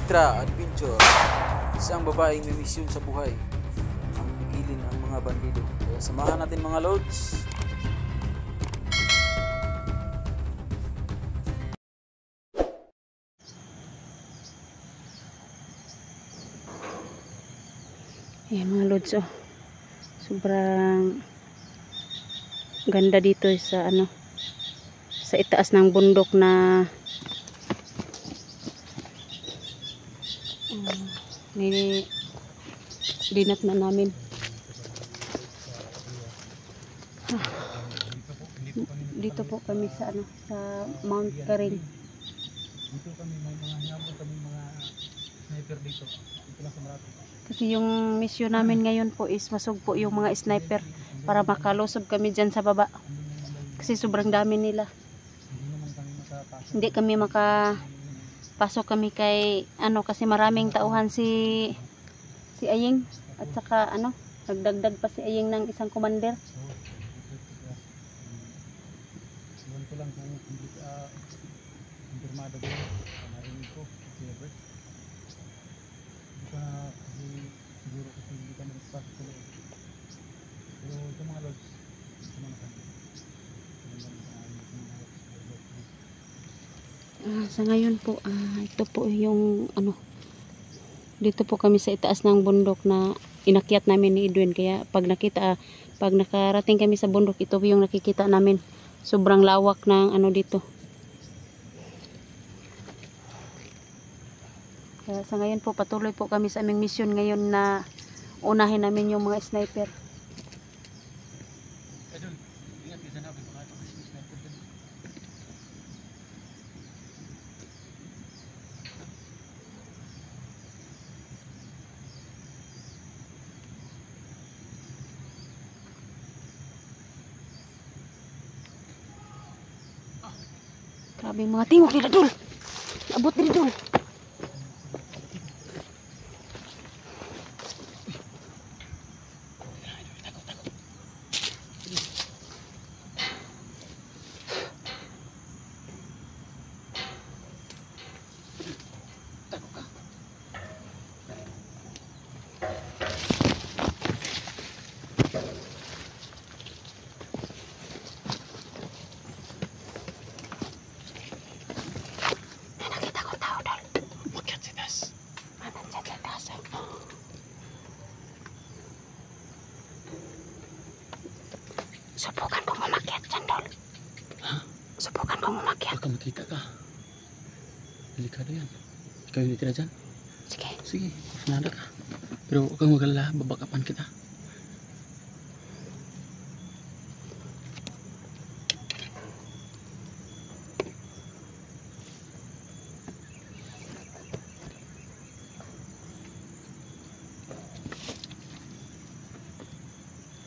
extra adventure. Isang babaeng may misyon sa buhay ang pigilin ang mga bandido. Kaya samahan natin mga lods. Ayan mga lods, oh. Sobrang ganda dito sa sa itaas ng bundok na dinat na namin. Dito po kami sa sa Mount Karing. Dito kami may mga hinabol kami mga sniper dito. Dito lang sa Marathi. Kasi yung mission namin ngayon po is masugpo yung mga sniper para makalusob kami dyan sa baba. Kasi sobrang dami nila. Hindi kami makapasok kami kay kasi maraming tauhan si Aying at saka nagdagdag pa si Aying ng isang commander. Iwan ko lang kung hindi ka kumpirmado ko narinig ko si Ebert. Hindi ka kasi siguro kasi hindi ka nagpasok ko lang. Pero ito mga lods, ito mga kami. Sa ngayon po, ito po yung dito po kami sa itaas ng bundok na inakyat namin ni Edwin. Kaya pag nakarating kami sa bundok, ito yung nakikita namin. Sobrang lawak ng dito. Kaya sa ngayon po, patuloy po kami sa aming mission ngayon na unahin namin yung mga sniper. Ingat ka sana, baka ito kasi sniper din. Grabe yung mga tingog dito, Dul. Abot dito, Dul. Subukan kong umakyat dyan, Dol. Ha? Subukan kong umakyat. Baka makita ka. Delikado yan. Ikaw yung tira dyan? Sige. Sige, nada ka. Pero huwag kang magalala, babakapan kita.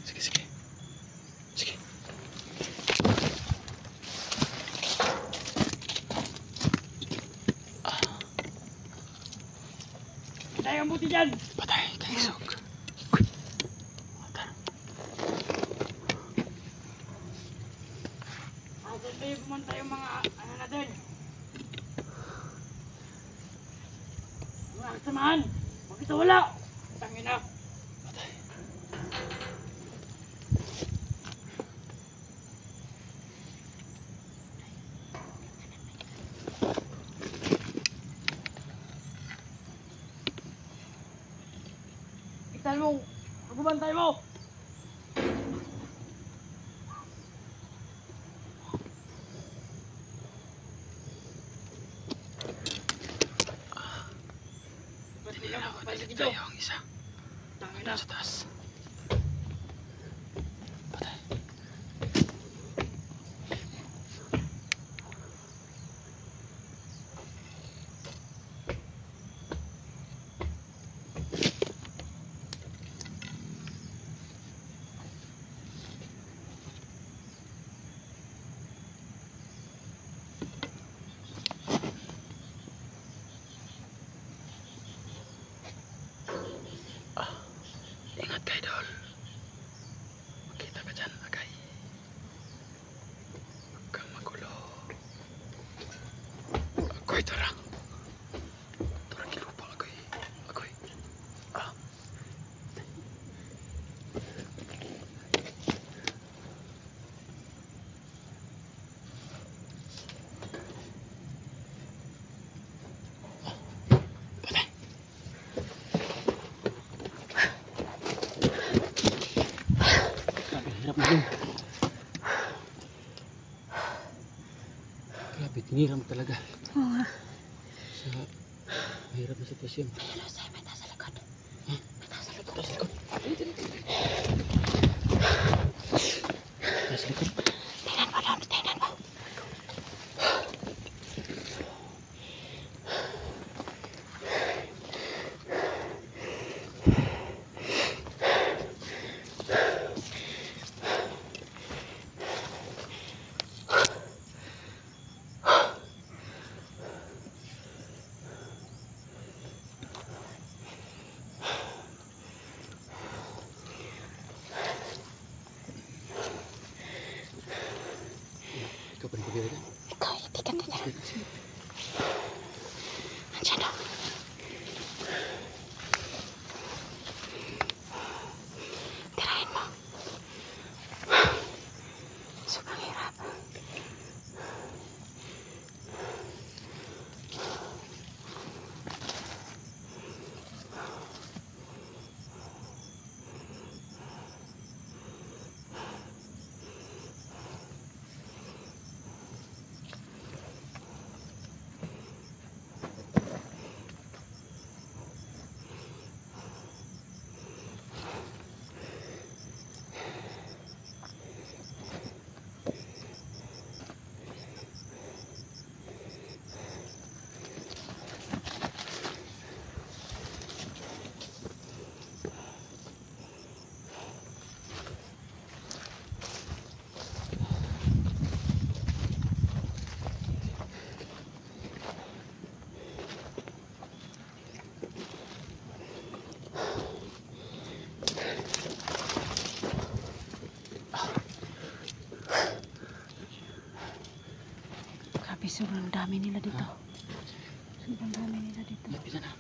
Sige, sige. Sige. Patay ang buti dyan! Patay, kaisog. Uy! Matar. Sandali pumunta yung mga natin. Mga kasamahan. Bakit wala? Tangin na. Patay. Iktan mo. Magbabantay mo. Dinig tayo ang isa. Tangin na. Sa taas. Patay. Ingat kayo, Dol. Makita ka dyan, Agay. Huwag kang magulo. Ako'y tarang. Tarang kilup. Grabe, tiniram talaga Oo nga. sa mahirap na sitwasyon. Ayun, Jose, may taas sa likod. Ha? May taas sa likod. Taas likod. Taas likod. Tingnan mo doon, tingnan mo. Ikaw pa rin pagkira dyan. Ikaw, itikan na dyan. Andiyan o. Tirahin mo. Sobrang hirap. Grabe, sobrang dami nila dito. Sobrang dami nila dito. Lapit na.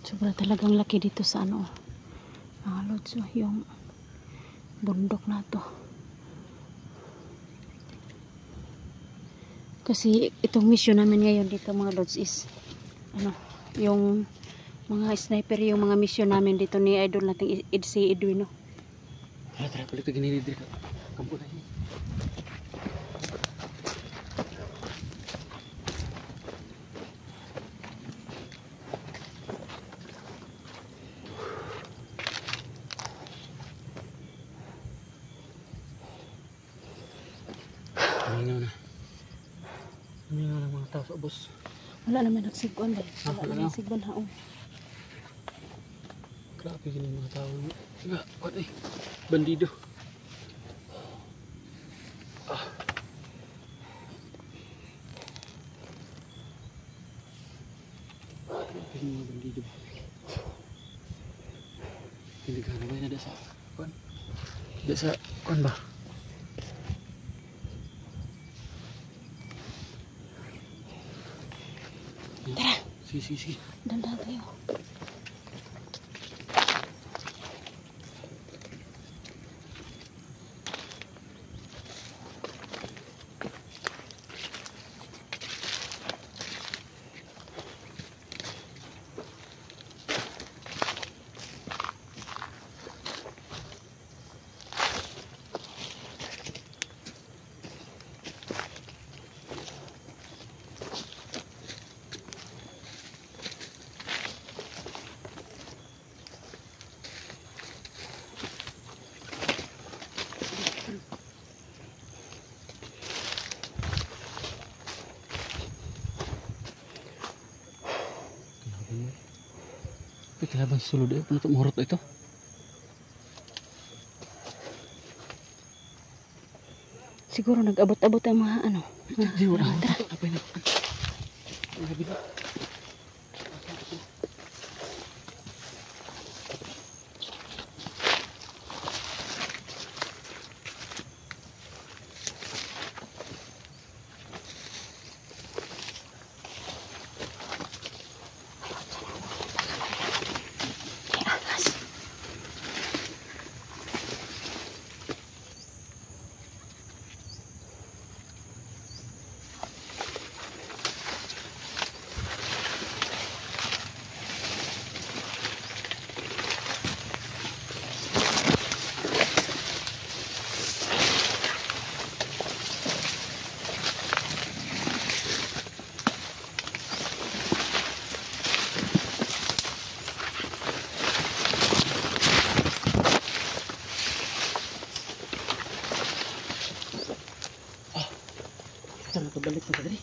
Sobrang talagang laki dito sa ano. Mga lods, yung bundok na to. Kasi itong mission namin ngayon dito mga lods is ano, yung mga sniper, yung mga mission namin dito ni idol nating si Edwin, no? Wala, tara, balik ka ginilidri ka. Kampo na yun. Humingaw na. Humingaw na mga tao sa ubos. Wala naman nagsigwan ba? Ah, Wala wala naman na. nagsigwan haong. Grabe ganun mga tao. Nga, what eh. Bandido. Ah. Grabe mga bandido. Hindi ka naman na sa kuan. Ada sa kuan ba? Tara, Sige. dandan tayo. Tapi kenapa sulod eh penutup murut itu? Siguro nag-abot-abot ang mga ano. Di wala. Tara. Apa ini? Grabe na. May angas. balik na dali.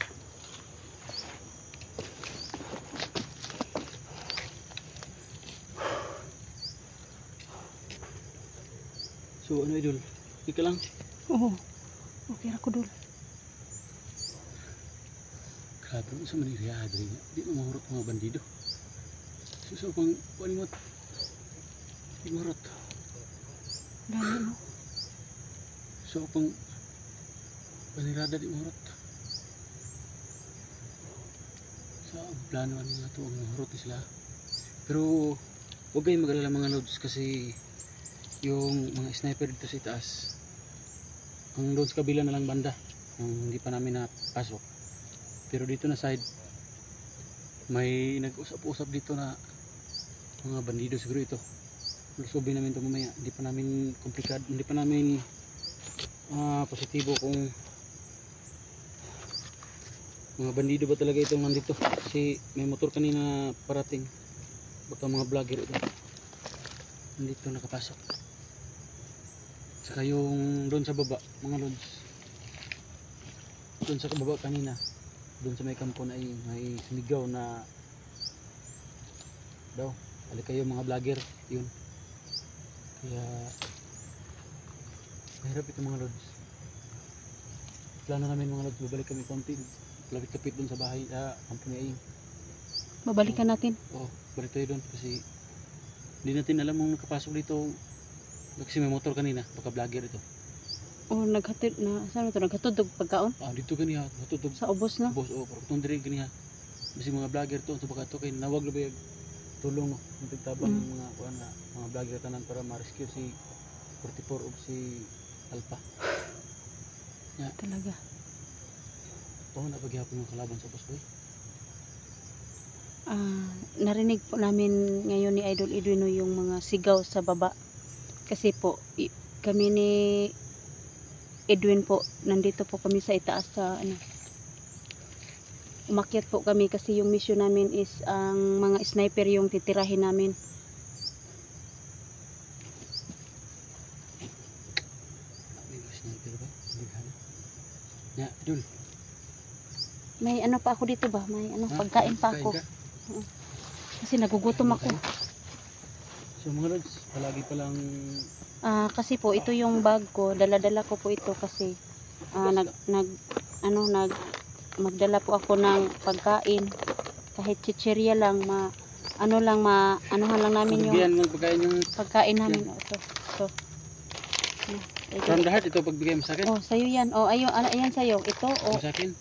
So ano idol? Ika lang. Oo. Okay ra ko dul. Grabe mo sa maniriya dali nga. Di mo mahurot mga bandido. Suso pang panimot. Di mahurot. Gani no. So pang panirada di mahurot. Sa plano nga ito ang mahurot ni sila. Pero huwag kayong mag-alala mga lods kasi yung mga sniper dito sa itaas ang doon sa kabila na lang banda ang hindi pa namin napasok, pero dito na side may nag-usap-usap dito na mga bandido siguro ito. Lusobin namin ito mamaya, hindi pa namin komplikado, hindi pa namin positibo kung mga bandido ba talaga itong nandito kasi may motor kanina parating, baka mga vlogger ito nandito nakapasok. Saka yung doon sa baba, mga lods, doon sa baba kanina, doon sa may kampo na may sumigaw na daw, balik kayo mga vlogger, yun. Kaya mahirap ito mga lods. Plano namin mga lods, babalik kami konti, lapit-lapit doon sa bahay, kampo ni Aing. Babalikan natin. Oo, balik tayo doon kasi hindi natin alam kung nakapasok dito. Kasi may motor kanina, baka vlogger ito. O naghatid na, saan ito? Naghatid og pagkaon? Dito kaniya, matutog. Sa ubos na? Boss, pero itong diri kaniya. Kasi mga vlogger to, so baka ito kayo nawag na ba yung tulong, no? Yung pagtabang ng mga, mga vlogger tanan para ma-rescue si 44 o si Alpha. Talaga. Oo, napaghihapon yung kalaban sa boss boy. Narinig po namin ngayon ni Idol Edwino yung mga sigaw sa baba. Kasi po, kami ni Edwin po, nandito po kami sa itaas sa umakyat po kami kasi yung mission namin is ang mga sniper yung titirahin namin. May sniper ba? Ya, Idol. May ano pa ako dito ba? May pagkain pa ako. Ka? Kasi nagugutom ako. So mga lods, palagi palang Kasi po ito yung bag ko, dala-dala ko po ito kasi magdala po ako ng pagkain kahit chichirya lang, anuhan lang namin yung bigyan ng pagkain yung pagkain namin. Ito. from the heart, ito pagbigay mo sa akin. Oh, sayo yan. Oh, ayan sayo. Ito, oh. Sa akin.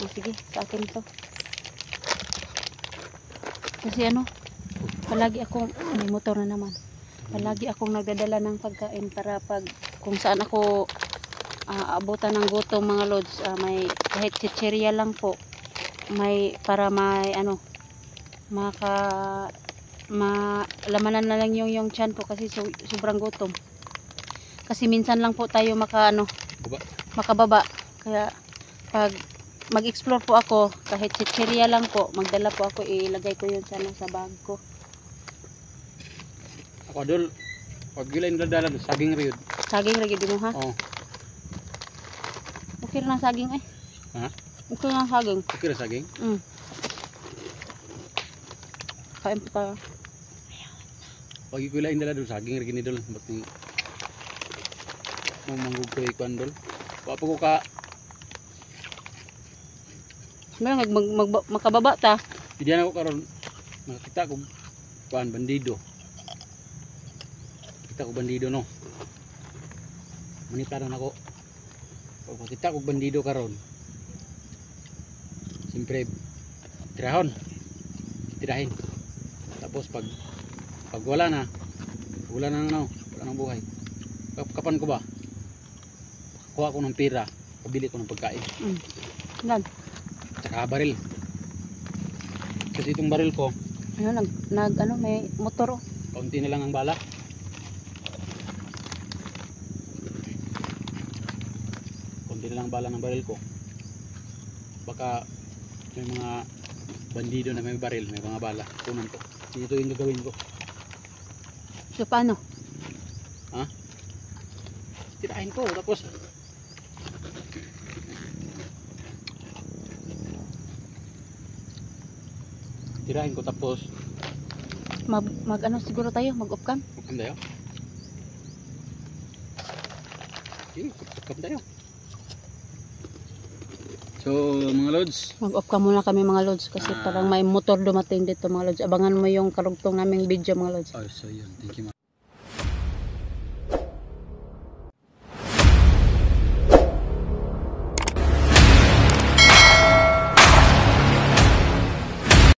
Sige, sa akin to. Kasi palagi akong, may motor na naman. Palagi akong nagdadala ng pagkain para kung saan ako abutan ng gutom mga lods, may kahit chichirya lang po. Para lamanan na lang yung tiyan ko kasi sobrang gutom. Kasi minsan lang po tayo makababa. Kaya pag mag-explore po ako, kahit chichirya lang po, magdala po ako, ilagay ko yun sa bag ko. Ako Idol, pag gila yung dadala, saging riyod. Saging lagi din mo ha? Oo. Okay na saging ay. Ha? Okay na saging. Okay na saging? Kain po tayo. Pag gila yung dadala, saging rin Idol. Ba't ni manggug ko ikuan Idol? Wapa ko ka makababa ta. Diyan ako karon nakita ko kuan bandido. Kita ko bandido no. Manitaran ako. Pag makita ko bandido karon. Siyempre tirahin. Tapos pag wala na wala nang buhay. Kapan ko ba? Kuha ko ng pira, pabili ko ng pagkain. Yan. Saka baril. Kasi itong baril ko, May motor. kaunti na lang ang bala. Kaunti na lang ang bala ng baril ko. Baka may mga bandido na may baril, may mga bala. Kunan ko. Ito yung gagawin ko. So paano? Tirahin ko. Tapos tirahin ko tapos Mag ano siguro tayo, mag-off cam. Kam tayo. Okay, kam tayo. So, mga lods, Mag-off cam muna kami mga lods kasi parang may motor dumating dito mga lods. Abangan mo yung karugtong naming video mga lods. so yun, thank you.